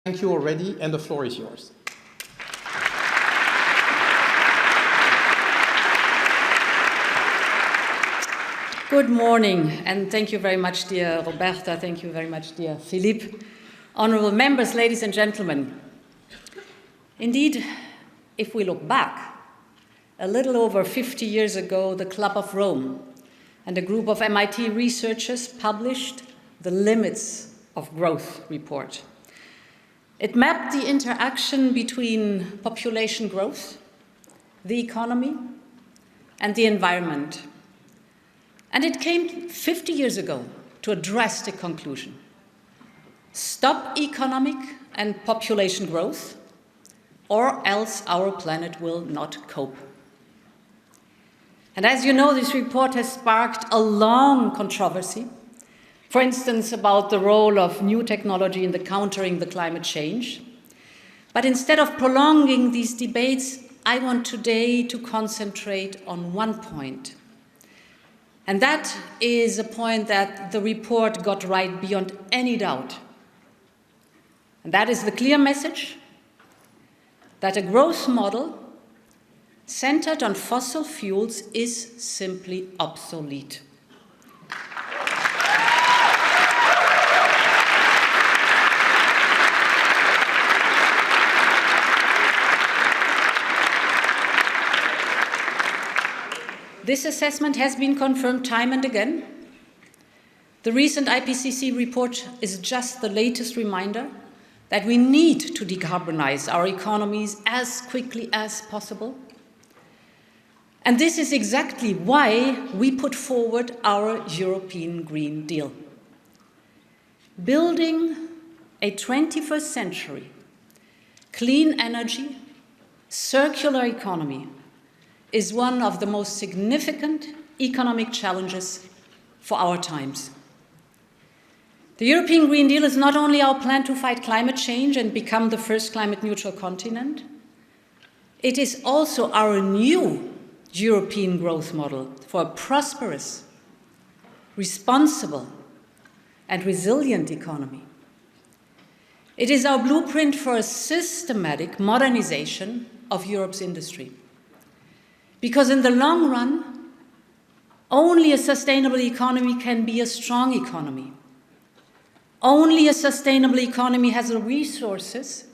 Thank you already, and the floor is yours. Good morning, and thank you very much, dear Roberta. Thank you very much, dear Philippe. Honorable members, ladies and gentlemen. Indeed, if we look back, a little over 50 years ago, the Club of Rome and a group of MIT researchers published the Limits of Growth report. It mapped the interaction between population growth, the economy, and the environment. And it came 50 years ago to a drastic conclusion. Stop economic and population growth, or else our planet will not cope. And as you know, this report has sparked a long controversy, for instance, about the role of new technology in countering the climate change. But instead of prolonging these debates, I want today to concentrate on one point. And that is a point that the report got right beyond any doubt. And that is the clear message that a growth model centered on fossil fuels is simply obsolete. This assessment has been confirmed time and again. The recent IPCC report is just the latest reminder that we need to decarbonize our economies as quickly as possible. And this is exactly why we put forward our European Green Deal. Building a 21st century clean energy, circular economy is one of the most significant economic challenges for our times. The European Green Deal is not only our plan to fight climate change and become the first climate-neutral continent, it is also our new European growth model for a prosperous, responsible, and resilient economy. It is our blueprint for a systematic modernization of Europe's industry. Because in the long run, only a sustainable economy can be a strong economy. Only a sustainable economy has the resources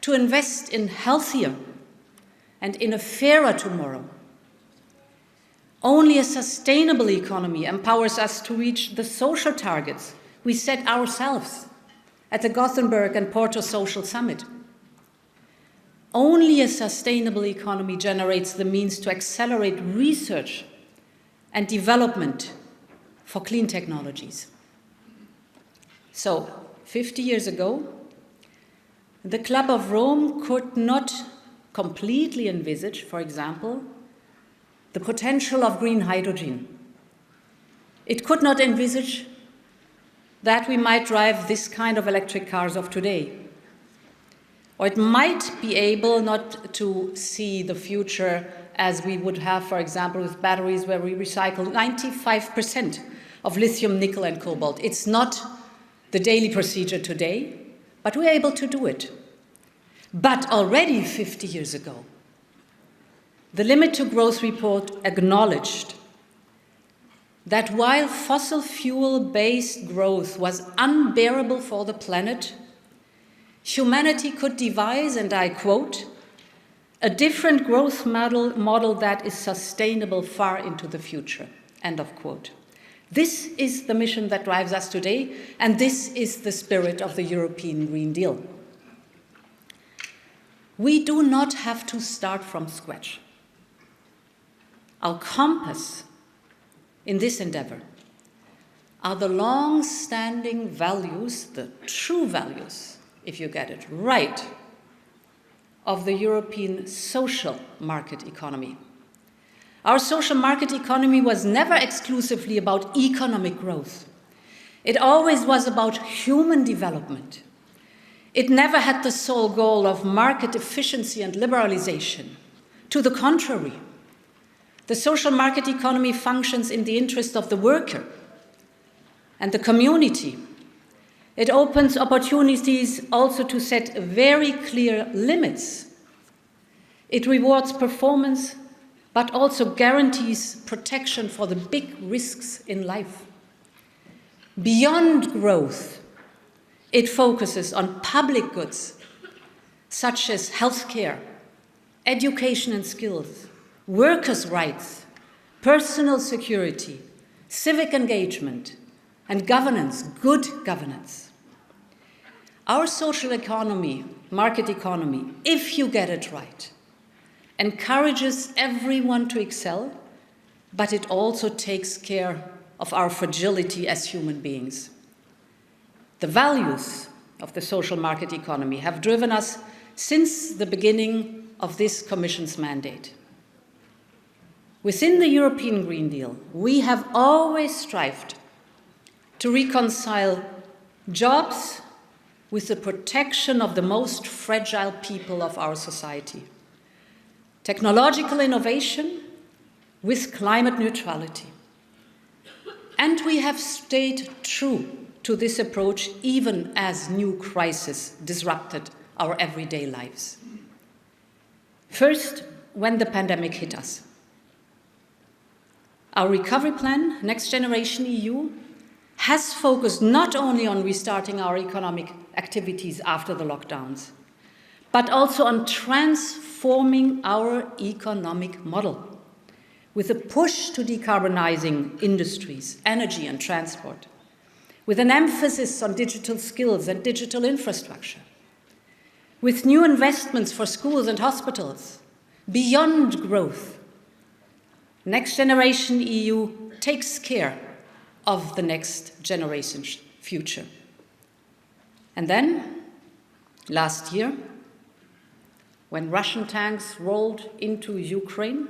to invest in healthier and in a fairer tomorrow. Only a sustainable economy empowers us to reach the social targets we set ourselves at the Gothenburg and Porto Social Summit. Only a sustainable economy generates the means to accelerate research and development for clean technologies. So, 50 years ago, the Club of Rome could not completely envisage, for example, the potential of green hydrogen. It could not envisage that we might drive this kind of electric cars of today. Or it might be able not to see the future as we would have, for example, with batteries where we recycle 95% of lithium, nickel, and cobalt. It's not the daily procedure today, but we're able to do it. But already 50 years ago, the Limit to Growth report acknowledged that while fossil fuel-based growth was unbearable for the planet, humanity could devise, and I quote, a different growth model that is sustainable far into the future, end of quote. This is the mission that drives us today, and this is the spirit of the European Green Deal. We do not have to start from scratch. Our compass in this endeavor are the long-standing values, the true values, if you get it right, of the European social market economy. Our social market economy was never exclusively about economic growth. It always was about human development. It never had the sole goal of market efficiency and liberalization. To the contrary, the social market economy functions in the interest of the worker and the community It opens opportunities also to set very clear limits. It rewards performance, but also guarantees protection for the big risks in life. Beyond growth, it focuses on public goods, such as healthcare, education and skills, workers' rights, personal security, civic engagement, and governance, good governance. Our social economy, market economy, if you get it right, encourages everyone to excel, but it also takes care of our fragility as human beings. The values of the social market economy have driven us since the beginning of this Commission's mandate. Within the European Green Deal, we have always strived to reconcile jobs with the protection of the most fragile people of our society, technological innovation with climate neutrality. And we have stayed true to this approach even as new crises disrupted our everyday lives. First, when the pandemic hit us. Our recovery plan, Next Generation EU, has focused not only on restarting our economic activities after the lockdowns, but also on transforming our economic model with a push to decarbonizing industries, energy and transport, with an emphasis on digital skills and digital infrastructure, with new investments for schools and hospitals, beyond growth. Next Generation EU takes care of the next generation's future. And then, last year, when Russian tanks rolled into Ukraine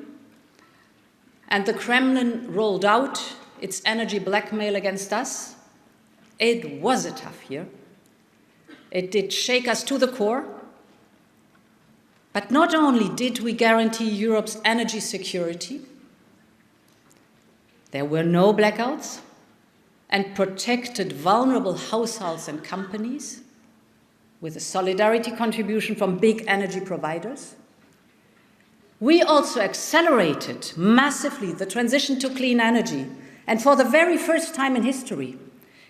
and the Kremlin rolled out its energy blackmail against us, it was a tough year. It did shake us to the core. But not only did we guarantee Europe's energy security, there were no blackouts and protected vulnerable households and companies with a solidarity contribution from big energy providers. We also accelerated massively the transition to clean energy, and for the very first time in history,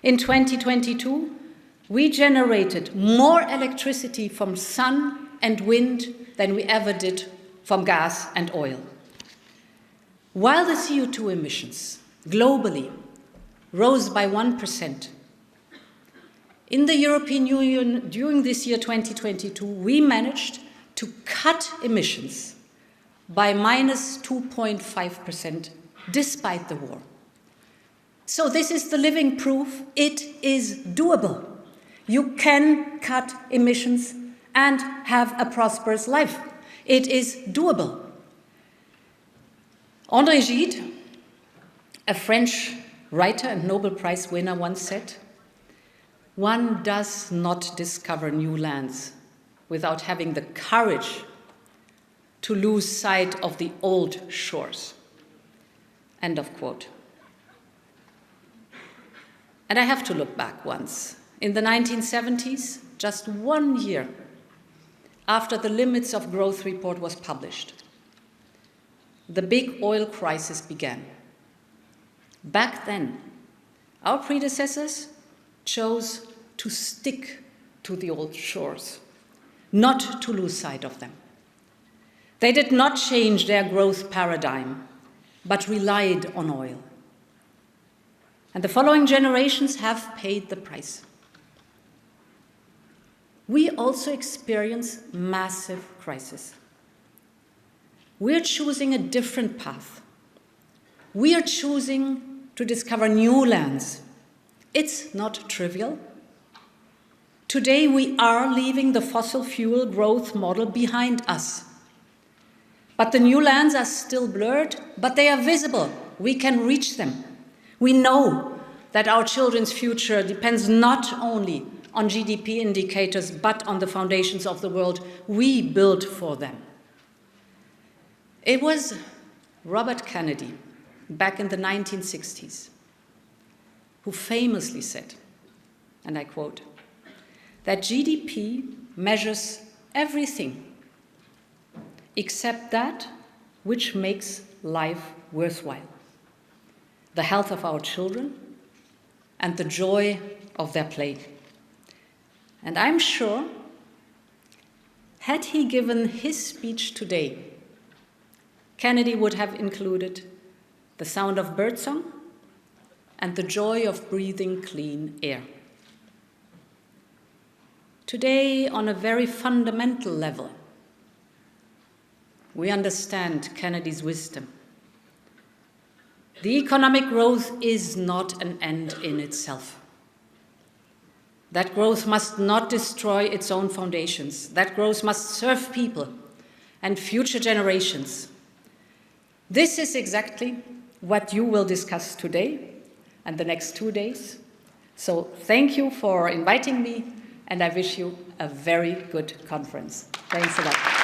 in 2022, we generated more electricity from sun and wind than we ever did from gas and oil. While the CO2 emissions globally rose by 1%, in the European Union during this year 2022, we managed to cut emissions by minus 2.5% despite the war. So this is the living proof it is doable. You can cut emissions and have a prosperous life. It is doable. André Gide, a French writer and Nobel Prize winner, once said, "One does not discover new lands without having the courage to lose sight of the old shores." End of quote. And I have to look back once. In the 1970s, just 1 year after the Limits of Growth report was published, the big oil crisis began. Back then, our predecessors chose to stick to the old shores, not to lose sight of them. They did not change their growth paradigm, but relied on oil. And the following generations have paid the price. We also experience massive crisis. We're choosing a different path. We are choosing to discover new lands. It's not trivial. Today we are leaving the fossil fuel growth model behind us. But the new lands are still blurred, but they are visible. We can reach them. We know that our children's future depends not only on GDP indicators, but on the foundations of the world we built for them. It was Robert Kennedy, back in the 1960s, who famously said, and I quote, that GDP measures everything except that which makes life worthwhile. The health of our children and the joy of their play. And I'm sure, had he given his speech today, Kennedy would have included the sound of birdsong and the joy of breathing clean air. Today, on a very fundamental level, we understand Kennedy's wisdom. The economic growth is not an end in itself. That growth must not destroy its own foundations. That growth must serve people and future generations. This is exactly what you will discuss today and the next 2 days. So thank you for inviting me, and I wish you a very good conference. Thanks a lot.